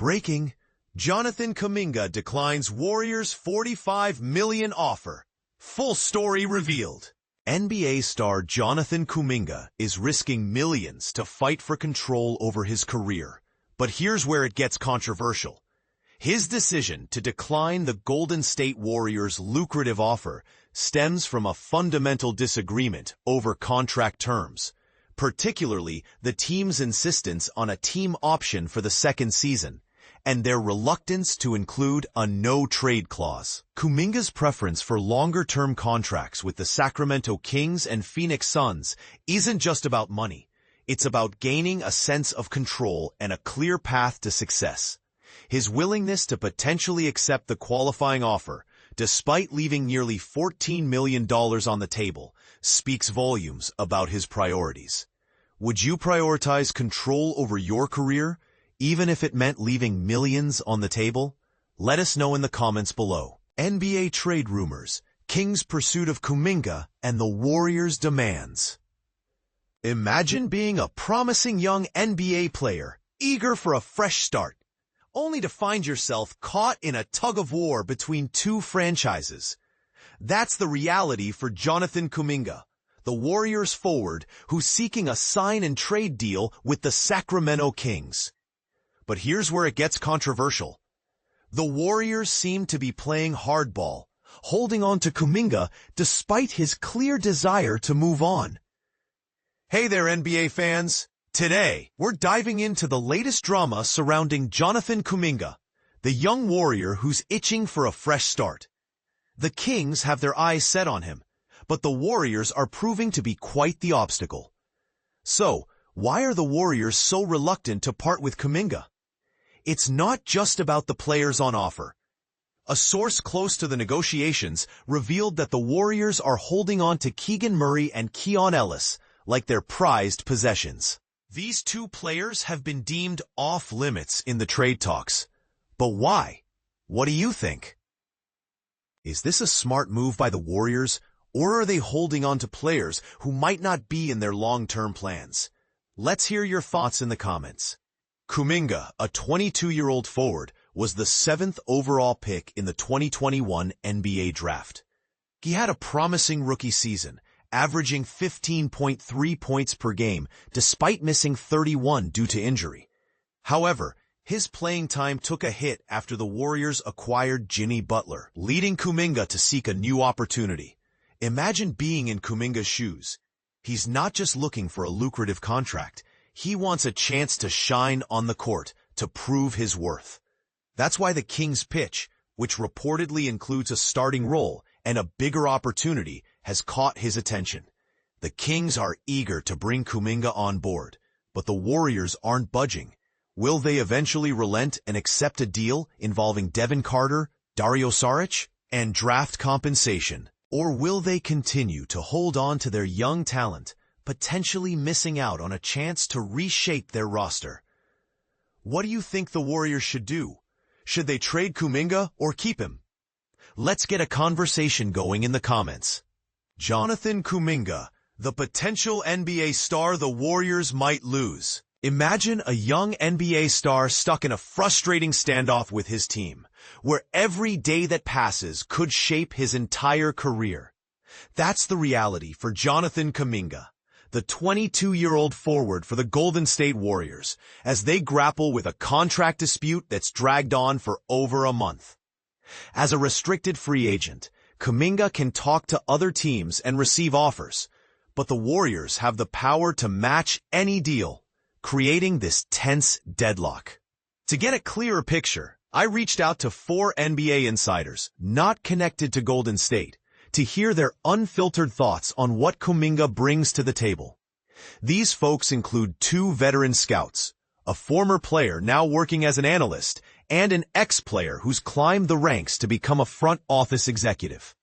Breaking: Jonathan Kuminga declines Warriors' $45 million offer. Full story revealed. NBA star Jonathan Kuminga is risking millions to fight for control over his career. But here's where it gets controversial. His decision to decline the Golden State Warriors' lucrative offer stems from a fundamental disagreement over contract terms, particularly the team's insistence on a team option for the second season, and their reluctance to include a no-trade clause. Kuminga's preference for longer-term contracts with the Sacramento Kings and Phoenix Suns isn't just about money. It's about gaining a sense of control and a clear path to success. His willingness to potentially accept the qualifying offer, despite leaving nearly $14 million on the table, speaks volumes about his priorities. Would you prioritize control over your career, even if it meant leaving millions on the table? Let us know in the comments below. NBA trade rumors, Kings' pursuit of Kuminga, and the Warriors' demands. Imagine being a promising young NBA player, eager for a fresh start, only to find yourself caught in a tug-of-war between two franchises. That's the reality for Jonathan Kuminga, the Warriors forward who's seeking a sign-and-trade deal with the Sacramento Kings. But here's where it gets controversial. The Warriors seem to be playing hardball, holding on to Kuminga despite his clear desire to move on. Hey there, NBA fans! Today, we're diving into the latest drama surrounding Jonathan Kuminga, the young Warrior who's itching for a fresh start. The Kings have their eyes set on him, but the Warriors are proving to be quite the obstacle. So, why are the Warriors so reluctant to part with Kuminga? It's not just about the players on offer. A source close to the negotiations revealed that the Warriors are holding on to Keegan Murray and Keon Ellis like their prized possessions. These two players have been deemed off-limits in the trade talks. But why? What do you think? Is this a smart move by the Warriors, or are they holding on to players who might not be in their long-term plans? Let's hear your thoughts in the comments. Kuminga, a 22-year-old forward, was the 7th overall pick in the 2021 NBA Draft. He had a promising rookie season, averaging 15.3 points per game despite missing 31 due to injury. However, his playing time took a hit after the Warriors acquired Jimmy Butler, leading Kuminga to seek a new opportunity. Imagine being in Kuminga's shoes. He's not just looking for a lucrative contract. He wants a chance to shine on the court, to prove his worth. That's why the Kings' pitch, which reportedly includes a starting role and a bigger opportunity, has caught his attention. The Kings are eager to bring Kuminga on board, but the Warriors aren't budging. Will they eventually relent and accept a deal involving Devin Carter, Dario Saric, and draft compensation? Or will they continue to hold on to their young talent, potentially missing out on a chance to reshape their roster? What do you think the Warriors should do? Should they trade Kuminga or keep him? Let's get a conversation going in the comments. Jonathan Kuminga, the potential NBA star the Warriors might lose. Imagine a young NBA star stuck in a frustrating standoff with his team, where every day that passes could shape his entire career. That's the reality for Jonathan Kuminga, the 22-year-old forward for the Golden State Warriors, as they grapple with a contract dispute that's dragged on for over a month. As a restricted free agent, Kuminga can talk to other teams and receive offers, but the Warriors have the power to match any deal, creating this tense deadlock. To get a clearer picture, I reached out to 4 NBA insiders, not connected to Golden State, to hear their unfiltered thoughts on what Kuminga brings to the table. These folks include 2 veteran scouts, a former player now working as an analyst, and an ex-player who's climbed the ranks to become a front office executive.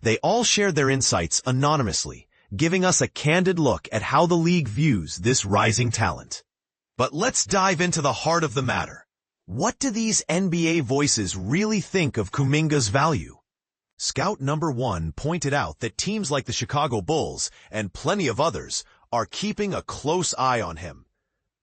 They all shared their insights anonymously, giving us a candid look at how the league views this rising talent. But let's dive into the heart of the matter. What do these NBA voices really think of Kuminga's value? Scout number 1 pointed out that teams like the Chicago Bulls and plenty of others are keeping a close eye on him.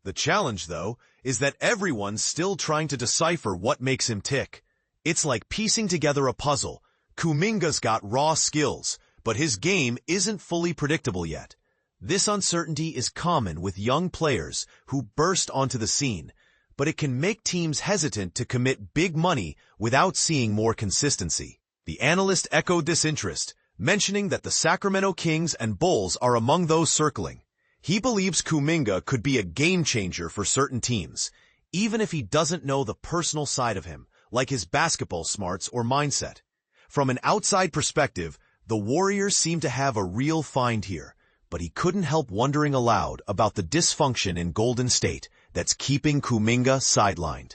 The challenge, though, is that everyone's still trying to decipher what makes him tick. It's like piecing together a puzzle. Kuminga's got raw skills, but his game isn't fully predictable yet. This uncertainty is common with young players who burst onto the scene, but it can make teams hesitant to commit big money without seeing more consistency. The analyst echoed this interest, mentioning that the Sacramento Kings and Bulls are among those circling. He believes Kuminga could be a game-changer for certain teams, even if he doesn't know the personal side of him, like his basketball smarts or mindset. From an outside perspective, the Warriors seem to have a real find here, but he couldn't help wondering aloud about the dysfunction in Golden State that's keeping Kuminga sidelined.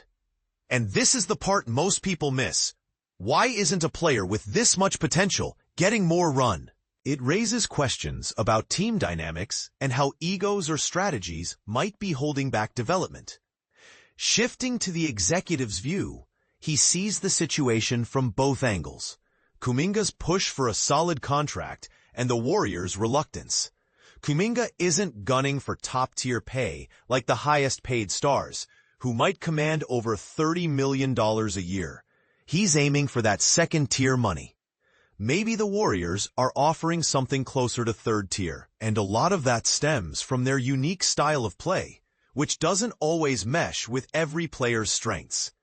And this is the part most people miss. Why isn't a player with this much potential getting more run? It raises questions about team dynamics and how egos or strategies might be holding back development. Shifting to the executive's view, he sees the situation from both angles. Kuminga's push for a solid contract and the Warriors' reluctance. Kuminga isn't gunning for top-tier pay like the highest-paid stars, who might command over $30 million a year. He's aiming for that second-tier money. Maybe the Warriors are offering something closer to third tier, and a lot of that stems from their unique style of play, which doesn't always mesh with every player's strengths.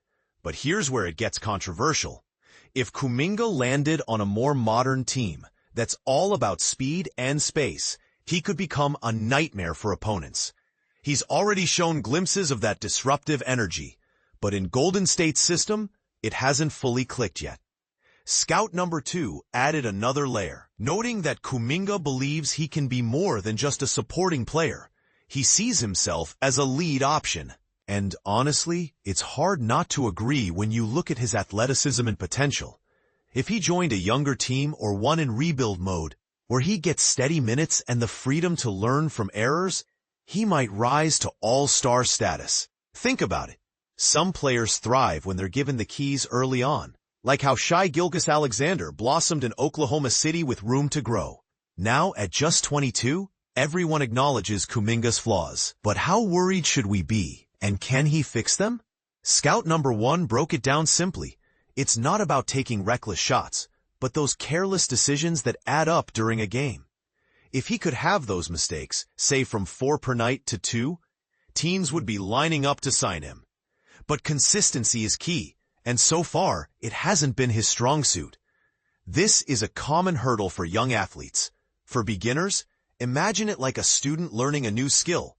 But here's where it gets controversial. If Kuminga landed on a more modern team that's all about speed and space, he could become a nightmare for opponents. He's already shown glimpses of that disruptive energy, but in Golden State's system, it hasn't fully clicked yet. Scout number 2 added another layer, noting that Kuminga believes he can be more than just a supporting player. He sees himself as a lead option. And honestly, it's hard not to agree when you look at his athleticism and potential. If he joined a younger team or one in rebuild mode, where he gets steady minutes and the freedom to learn from errors, he might rise to all-star status. Think about it. Some players thrive when they're given the keys early on, like how Shai Gilgeous-Alexander blossomed in Oklahoma City with room to grow. Now, at just 22, everyone acknowledges Kuminga's flaws. But how worried should we be? And can he fix them? Scout number 1 broke it down simply. It's not about taking reckless shots, but those careless decisions that add up during a game. If he could have those mistakes, say from 4 per night to 2, teams would be lining up to sign him. But consistency is key, and so far, it hasn't been his strong suit. This is a common hurdle for young athletes. For beginners, imagine it like a student learning a new skill.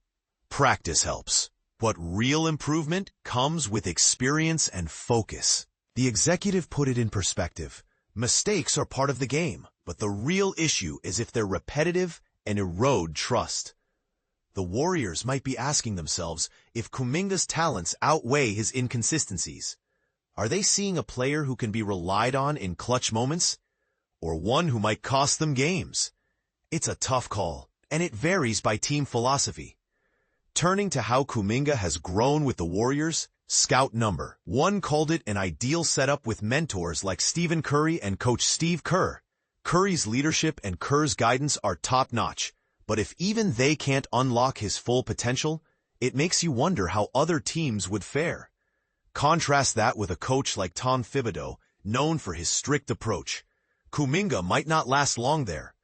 Practice helps. But real improvement comes with experience and focus. The executive put it in perspective. Mistakes are part of the game, but the real issue is if they're repetitive and erode trust. The Warriors might be asking themselves if Kuminga's talents outweigh his inconsistencies. Are they seeing a player who can be relied on in clutch moments, or one who might cost them games? It's a tough call, and it varies by team philosophy. Turning to how Kuminga has grown with the Warriors, Scout number 1 called it an ideal setup with mentors like Stephen Curry and Coach Steve Kerr. Curry's leadership and Kerr's guidance are top-notch, but if even they can't unlock his full potential, it makes you wonder how other teams would fare. Contrast that with a coach like Tom Thibodeau, known for his strict approach. Kuminga might not last long there,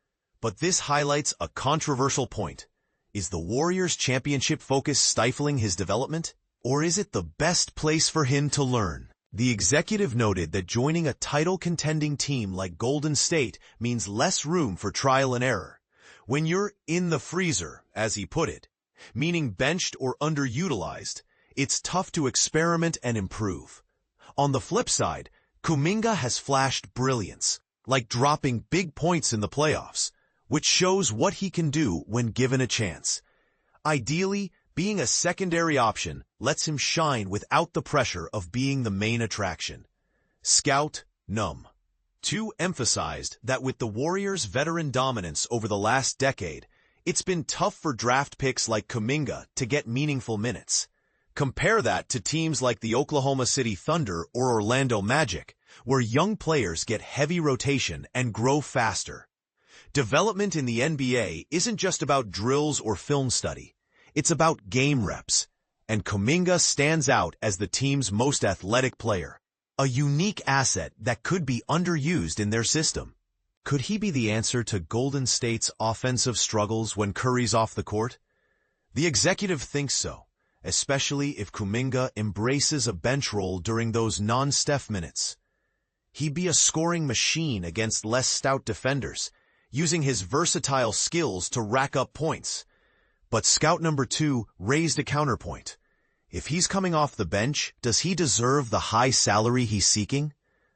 but this highlights a controversial point. Is the Warriors' championship focus stifling his development, or is it the best place for him to learn? The executive noted that joining a title-contending team like Golden State means less room for trial and error. When you're in the freezer, as he put it, meaning benched or underutilized, it's tough to experiment and improve. On the flip side, Kuminga has flashed brilliance, like dropping big points in the playoffs, which shows what he can do when given a chance. Ideally, being a secondary option lets him shine without the pressure of being the main attraction. Scout Num 2 emphasized that with the Warriors' veteran dominance over the last decade, it's been tough for draft picks like Kuminga to get meaningful minutes. Compare that to teams like the Oklahoma City Thunder or Orlando Magic, where young players get heavy rotation and grow faster. Development in the NBA isn't just about drills or film study. It's about game reps. and Kuminga stands out as the team's most athletic player. A unique asset that could be underused in their system. Could he be the answer to Golden State's offensive struggles when Curry's off the court? The executive thinks so, especially if Kuminga embraces a bench role during those non-Steph minutes. He'd be a scoring machine against less stout defenders, using his versatile skills to rack up points. But scout number 2 raised a counterpoint. If he's coming off the bench, does he deserve the high salary he's seeking?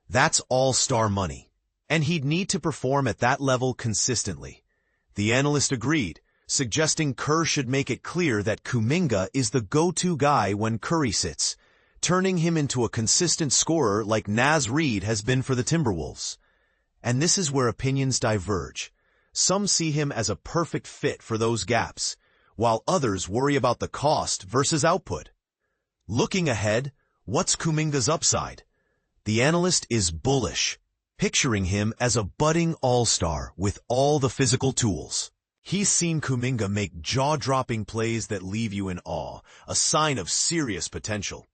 That's all-star money, and he'd need to perform at that level consistently. The analyst agreed, suggesting Kerr should make it clear that Kuminga is the go-to guy when Curry sits, turning him into a consistent scorer like Naz Reid has been for the Timberwolves. And this is where opinions diverge. Some see him as a perfect fit for those gaps, while others worry about the cost versus output. Looking ahead, what's Kuminga's upside? The analyst is bullish, picturing him as a budding all-star with all the physical tools. He's seen Kuminga make jaw-dropping plays that leave you in awe, a sign of serious potential.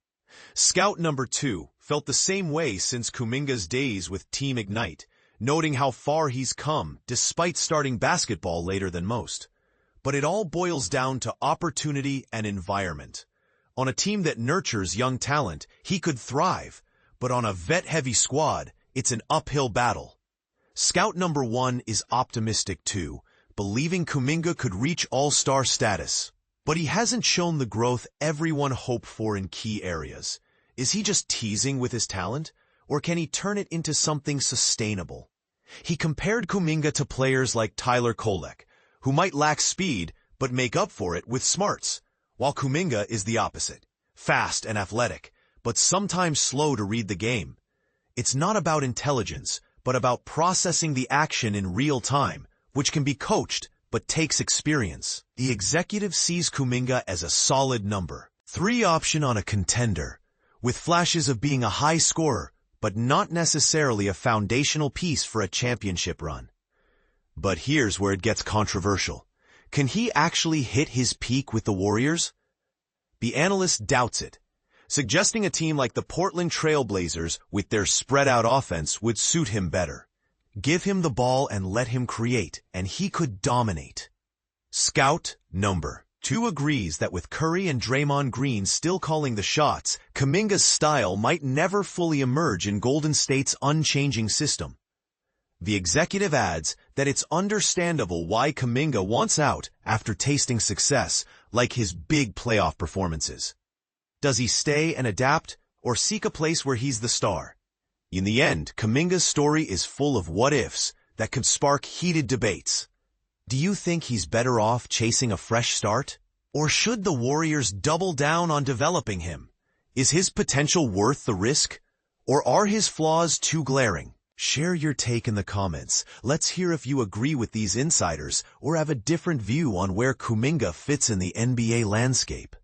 Scout number 2 felt the same way since Kuminga's days with Team Ignite, noting how far he's come despite starting basketball later than most. But it all boils down to opportunity and environment. On a team that nurtures young talent, he could thrive, but on a vet-heavy squad, it's an uphill battle. Scout number 1 is optimistic too, believing Kuminga could reach all-star status. But he hasn't shown the growth everyone hoped for in key areas. Is he just teasing with his talent, or can he turn it into something sustainable? He compared Kuminga to players like Tyler Kolek, who might lack speed but make up for it with smarts, while Kuminga is the opposite, fast and athletic, but sometimes slow to read the game. It's not about intelligence, but about processing the action in real time, which can be coached but takes experience. The executive sees Kuminga as a solid number 3 option on a contender, with flashes of being a high scorer, but not necessarily a foundational piece for a championship run. But here's where it gets controversial. Can he actually hit his peak with the Warriors? The analyst doubts it, suggesting a team like the Portland Trail Blazers with their spread-out offense would suit him better. Give him the ball and let him create, and he could dominate. Scout number 2 agrees that with Curry and Draymond Green still calling the shots, Kuminga's style might never fully emerge in Golden State's unchanging system. The executive adds that it's understandable why Kuminga wants out after tasting success, like his big playoff performances. Does he stay and adapt, or seek a place where he's the star? In the end, Kuminga's story is full of what-ifs that could spark heated debates. Do you think he's better off chasing a fresh start? Or should the Warriors double down on developing him? Is his potential worth the risk? Or are his flaws too glaring? Share your take in the comments. Let's hear if you agree with these insiders or have a different view on where Kuminga fits in the NBA landscape.